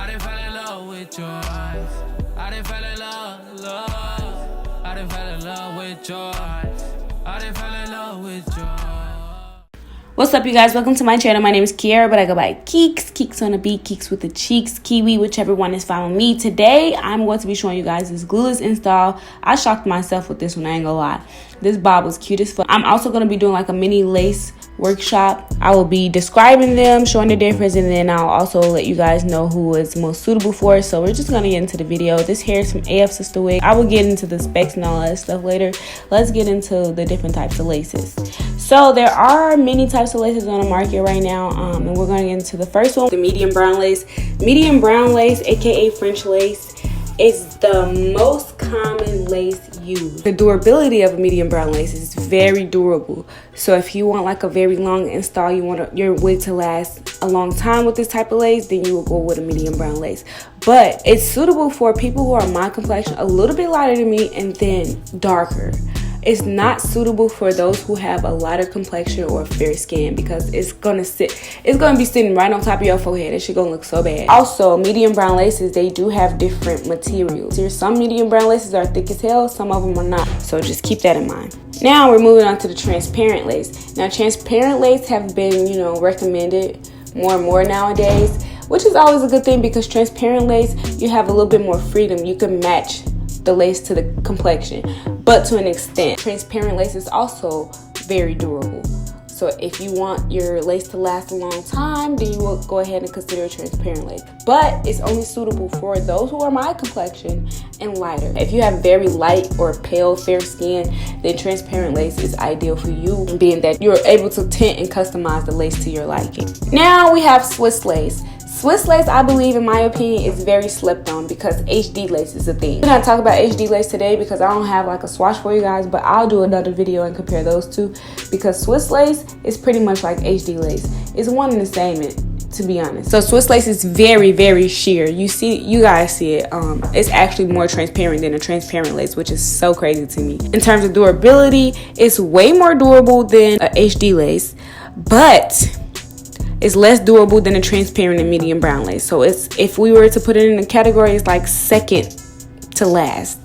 I done fell in love with your eyes. I done fell in love. I done fell in love with your eyes. I done fell in love with your eyes. What's up, you guys? Welcome to my channel. My name is Kiara, but I go by Keeks. Keeks on the beat, Keeks with the cheeks, Kiwi, whichever one is following me. Today, I'm going to be showing you guys this Glueless install. I shocked myself with this one, I ain't gonna lie. This bob was cute as fuck. I'm also gonna be doing like a mini lace workshop. I will be describing them, showing the difference, and then I'll also let you guys know who is most suitable for it. So we're just gonna get into the video. This hair is from Afsisterwig. I will get into the specs and all that stuff later. Let's get into the different types of laces. So there are many types of laces on the market right now, and we're gonna get into the first one, the medium brown lace. Medium brown lace, aka French lace, is the most common lace used. The durability of a medium brown lace is very durable. So if you want like a very long install, you want your wig to last a long time with this type of lace, then you will go with a medium brown lace. But it's suitable for people who are my complexion, a little bit lighter than me, and then darker. It's not suitable for those who have a lighter complexion or fair skin, because it's gonna be sitting right on top of your forehead. It should gonna look so bad. Also, medium brown laces, they do have different materials. Some medium brown laces are thick as hell, some of them are not. So just keep that in mind. Now we're moving on to the transparent lace. Now transparent lace have been, recommended more and more nowadays, which is always a good thing, because transparent lace, you have a little bit more freedom. You can match the lace to the complexion, but to an extent. Transparent lace is also very durable. So if you want your lace to last a long time, then you will go ahead and consider transparent lace. But it's only suitable for those who are my complexion and lighter. If you have very light or pale fair skin, then transparent lace is ideal for you, being that you're able to tint and customize the lace to your liking. Now we have Swiss lace. Swiss lace, I believe, in my opinion, is very slept on, because HD lace is a thing. We're not talking about HD lace today because I don't have like a swatch for you guys, but I'll do another video and compare those two, because Swiss lace is pretty much like HD lace. It's one and the same, to be honest. So Swiss lace is very, very sheer. You guys see it. It's actually more transparent than a transparent lace, which is so crazy to me. In terms of durability, it's way more durable than a HD lace, but it's less durable than a transparent and medium brown lace. So if we were to put it in a category, it's like second to last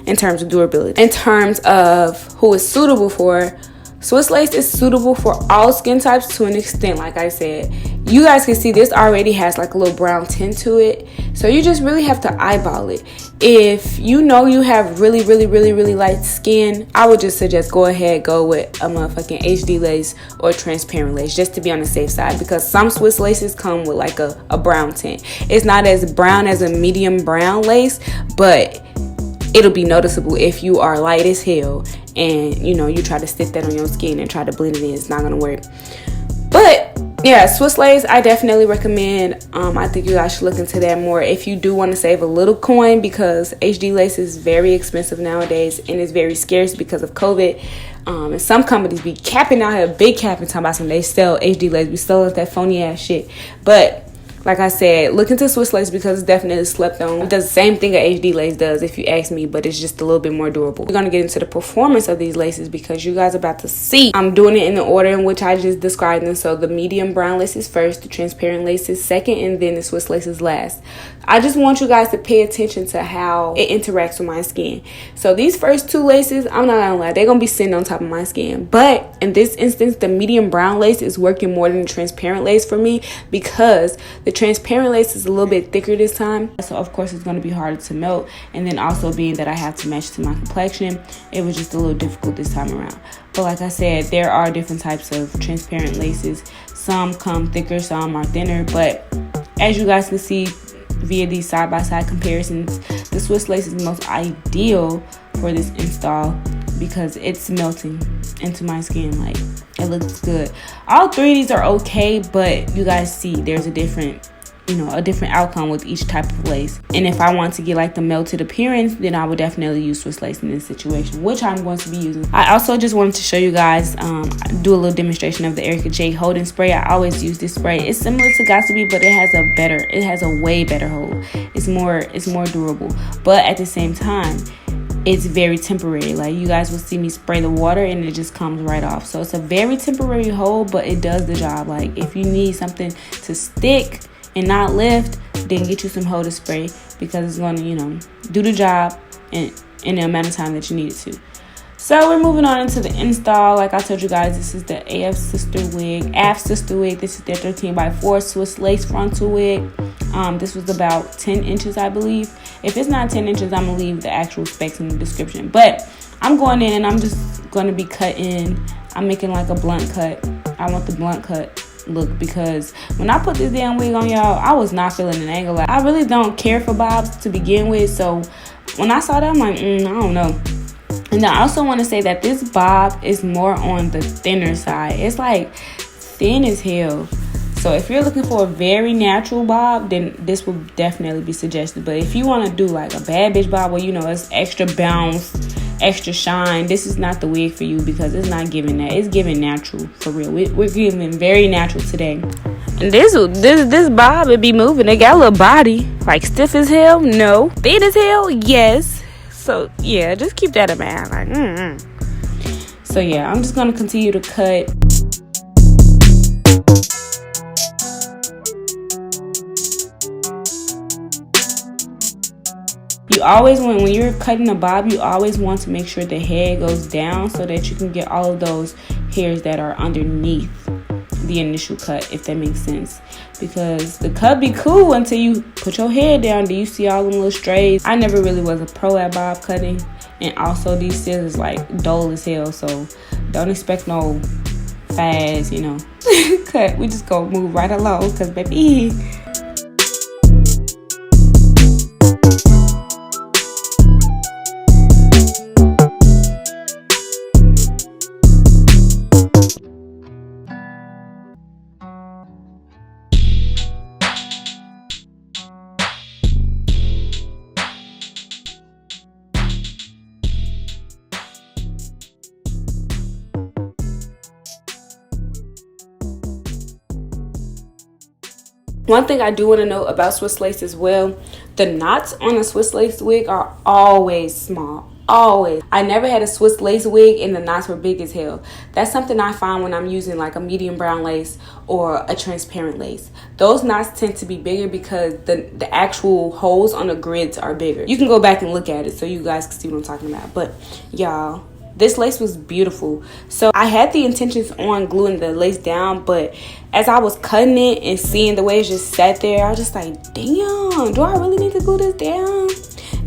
in terms of durability. In terms of who it's suitable for, Swiss lace is suitable for all skin types to an extent. Like I said, you guys can see this already has like a little brown tint to it, so you just really have to eyeball it. If you know you have really, really, really, really light skin, I would just suggest go with a motherfucking HD lace or transparent lace, just to be on the safe side, because some Swiss laces come with like a brown tint. It's not as brown as a medium brown lace, but it'll be noticeable if you are light as hell and you try to stick that on your skin and try to blend it in. It's not gonna work. But yeah, Swiss lace, I definitely recommend. I think you guys should look into that more if you do want to save a little coin, because HD lace is very expensive nowadays and it's very scarce because of COVID. And some companies be capping out here, big capping, talking about some they sell HD lace, be selling that phony ass shit. But like I said, look into Swiss lace because it's definitely slept on. It does the same thing a HD lace does, if you ask me, but it's just a little bit more durable. We're going to get into the performance of these laces, because you guys are about to see. I'm doing it in the order in which I just described them. So the medium brown lace is first, the transparent lace is second, and then the Swiss lace is last. I just want you guys to pay attention to how it interacts with my skin. So these first two laces, I'm not gonna lie, they're gonna be sitting on top of my skin. But in this instance, the medium brown lace is working more than the transparent lace for me, because the transparent lace is a little bit thicker this time. So of course it's gonna be harder to melt. And then also being that I have to match to my complexion, it was just a little difficult this time around. But like I said, there are different types of transparent laces. Some come thicker, some are thinner. But as you guys can see via these side-by-side comparisons, the Swiss lace is most ideal for this install because it's melting into my skin. Like, it looks good. All three of these are okay, but you guys see there's a different outcome with each type of lace. And if I want to get like the melted appearance, then I would definitely use Swiss lace in this situation, which I'm going to be using. I also just wanted to show you guys, do a little demonstration of the Erica J holding spray. I always use this spray. It's similar to Got2b, but it has a way better hold. It's more durable, but at the same time, it's very temporary. Like, you guys will see me spray the water and it just comes right off. So it's a very temporary hold, but it does the job. Like, if you need something to stick and not lift, then get you some holder spray, because it's going to, you know, do the job in the amount of time that you need it to. So we're moving on into the install. Like I told you guys, this is the Afsisterwig. This is their 13x4 Swiss lace frontal wig. This was about 10 inches, I believe. If it's not 10 inches, I'm going to leave the actual specs in the description. But I'm going in and I'm just going to be cutting. I'm making like a blunt cut. I want the blunt cut look, because when I put this damn wig on, y'all, I was not feeling an angle. Like, I really don't care for bobs to begin with. So when I saw that, I'm like, I don't know. And I also want to say that this bob is more on the thinner side. It's like thin as hell. So if you're looking for a very natural bob, then this will definitely be suggested. But if you want to do like a bad bitch bob where, you know, it's extra bounce, extra shine, this is not the wig for you, because it's not giving that. It's giving natural, for real. We're giving very natural today. And this bob, it be moving. It got a little body. Like stiff as hell? No. Thin as hell? Yes. So yeah, just keep that in mind. Like, So yeah, I'm just gonna continue to cut. You always want, when you're cutting a bob, you always want to make sure the head goes down so that you can get all of those hairs that are underneath the initial cut, if that makes sense. Because the cut be cool until you put your head down. Do you see all them little strays? I never really was a pro at bob cutting, and also these scissors like dull as hell, so don't expect no fast, you know, cut. We just go move right along, because baby. One thing I do want to know about Swiss lace as well, the knots on a Swiss lace wig are always small. Always. I never had a Swiss lace wig and the knots were big as hell. That's something I find when I'm using like a medium brown lace or a transparent lace. Those knots tend to be bigger because the actual holes on the grids are bigger. You can go back and look at it so you guys can see what I'm talking about. But y'all, this lace was beautiful. So I had the intentions on gluing the lace down, but as I was cutting it and seeing the way it just sat there, I was just like, damn, do I really need to glue this down?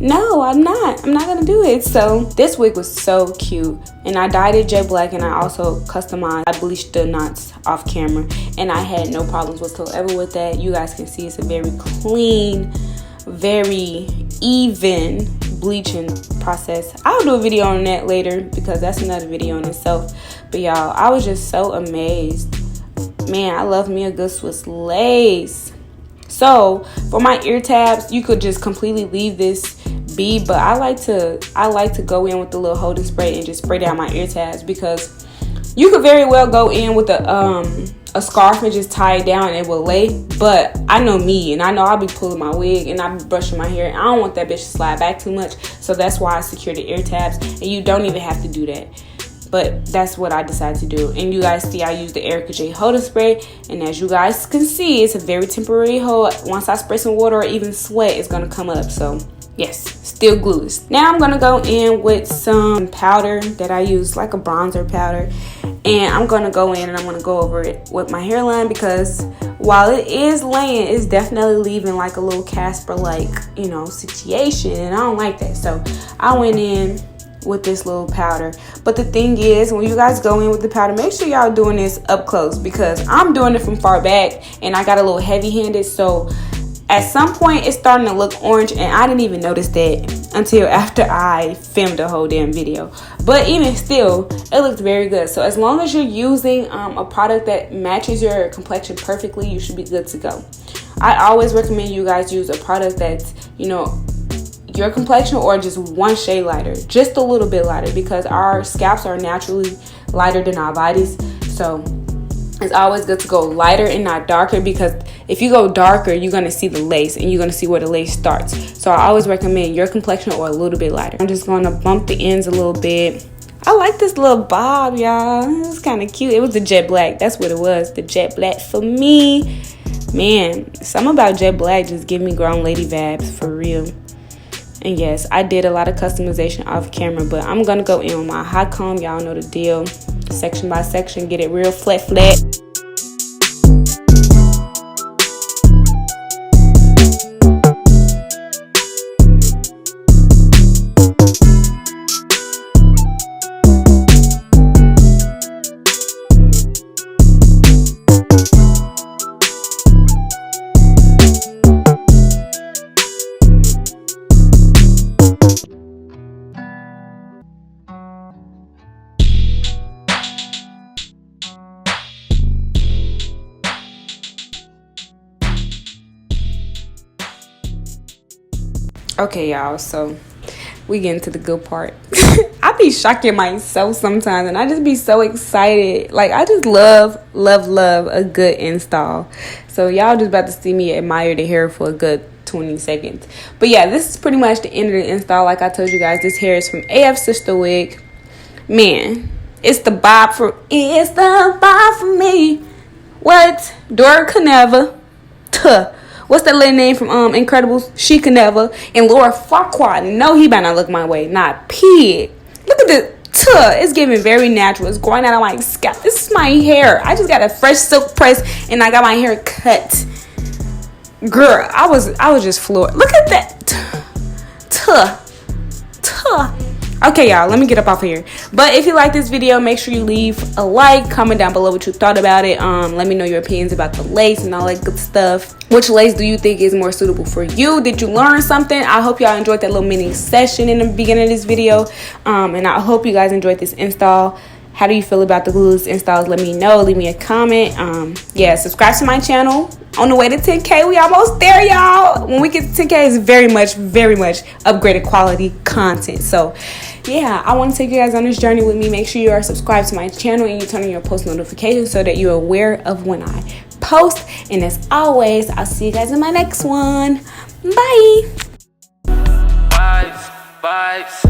No, I'm not gonna do it. So this wig was so cute, and I dyed it jet black, and I also customized. I bleached the knots off camera, and I had no problems whatsoever with that. You guys can see it's a very clean, very even bleaching process. I'll do a video on that later because that's another video in itself. But y'all, I was just so amazed. Man, I love me a good Swiss lace. So for my ear tabs, you could just completely leave this be, but I like to go in with the little holding spray and just spray down my ear tabs, because you could very well go in with a scarf and just tie it down and it will lay. But I know me, and I know I'll be pulling my wig and I'll be brushing my hair, and I don't want that bitch to slide back too much. So that's why I secure the ear tabs, and you don't even have to do that. But that's what I decided to do. And you guys see I use the Erica J holding spray, and as you guys can see, it's a very temporary hold. Once I spray some water or even sweat, it's gonna come up. So yes, still glueless. Now I'm gonna go in with some powder that I use, like a bronzer powder, and I'm gonna go in and I'm gonna go over it with my hairline, because while it is laying, it's definitely leaving like a little Casper like, you know, situation, and I don't like that. So I went in with this little powder. But the thing is, when you guys go in with the powder, make sure y'all doing this up close, because I'm doing it from far back and I got a little heavy handed. So at some point it's starting to look orange, and I didn't even notice that until after I filmed the whole damn video. But even still, it looked very good. So as long as you're using a product that matches your complexion perfectly, you should be good to go. I always recommend you guys use a product that's, you know, your complexion or just one shade lighter, just a little bit lighter, because our scalps are naturally lighter than our bodies. So it's always good to go lighter and not darker, because if you go darker, you're going to see the lace and you're going to see where the lace starts. So I always recommend your complexion or a little bit lighter. I'm just going to bump the ends a little bit. I like this little bob, y'all. It's kind of cute. It was the jet black. That's what it was, the jet black for me. Man, something about jet black just give me grown lady vibes for real. And yes, I did a lot of customization off camera, but I'm gonna go in on my hot comb. Y'all know the deal. Section by section, get it real flat. Okay, y'all, so we get into the good part. I be shocking myself sometimes, and I just be so excited. Like, I just love a good install. So y'all just about to see me admire the hair for a good 20 seconds. But yeah, this is pretty much the end of the install. Like I told you guys, this hair is from Afsisterwig. Man, it's the bob for me. What? Dora Caneva. Tuh. What's that lady name from Incredibles? She can never. And Laura Farquaad. No, he better not look my way. Not pig. Look at this. It's giving very natural. It's going out of my scalp. This is my hair. I just got a fresh silk press and I got my hair cut. Girl, I was just floored. Look at that. Okay, y'all, let me get up off of here. But if you like this video, make sure you leave a like, comment down below what you thought about it. Let me know your opinions about the lace and all that good stuff. Which lace do you think is more suitable for you? Did you learn something? I hope y'all enjoyed that little mini session in the beginning of this video. And I hope you guys enjoyed this install. How do you feel about the Glueless installs? Let me know. Leave me a comment. Yeah, subscribe to my channel. On the way to 10K, we almost there, y'all. When we get to 10K, it's very much upgraded quality content. So yeah, I want to take you guys on this journey with me. Make sure you are subscribed to my channel and you turn on your post notifications so that you're aware of when I post. And as always, I'll see you guys in my next one. Bye. Vibes.